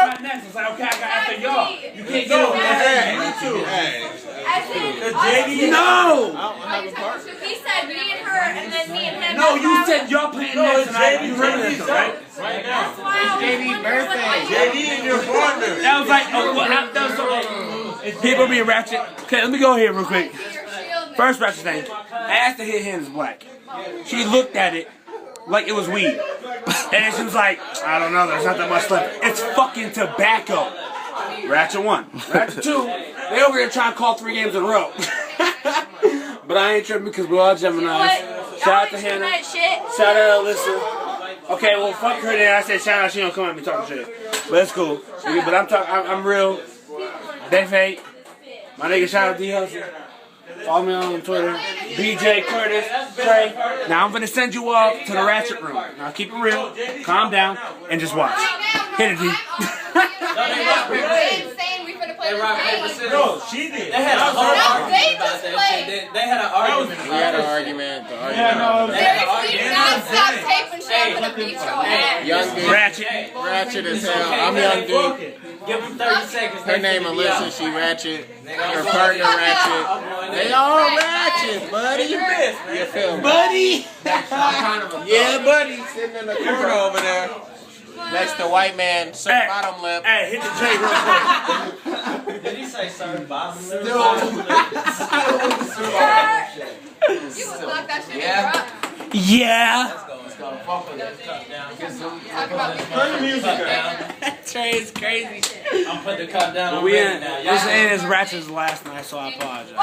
got next. It's like, okay, I got after y'all. You can't get over that. Me too. No! I don't have a partner. He said me and her, and then me and him. No, you said y'all playing next tonight. You heard this, right? Right now. It's JD's birthday. JD and your partner. That was like, oh, well, that was so people being ratchet. Okay, let me go here real quick. First ratchet thing. I asked her to hit hands black. She looked at it like it was weed. And then she was like, I don't know, there's not that much left. It's fucking tobacco. Ratchet 1. Ratchet 2, they over here trying to call 3 games in a row. But I ain't tripping because we're all Geminis. Shout out to Hannah. Shout out to Alyssa. Okay, well, fuck her then. I said shout out, she don't come at me talking shit. But it's cool. But I'm real. They fake. My nigga, shout out to D-Hustle. Follow me on Twitter. BJ, Curtis, Trey. Now I'm gonna send you all to the ratchet room. Now keep it real, calm down, and just watch. Hit it, D. No, she did. They had a whole argument about that shit. They had an argument. We had an argument. The argument. Young dude. Ratchet as hell. I'm young dude. Give them 30 seconds. Her name Alyssa. She ratchet. Her partner ratchet. They all ratchet, buddy. You feel me? Buddy! Yeah, buddy. Sitting in the corner over there. Next to white man, sir, bottom lip. Hey, hit the J real quick. Did he say sir, bottom lip? You would lock that shit in, bro. Yeah. Let's go. Talk about Turn the music down. Trey is crazy. I'm putting the cup down. We in. This ain't as ratchet as last night, so I apologize.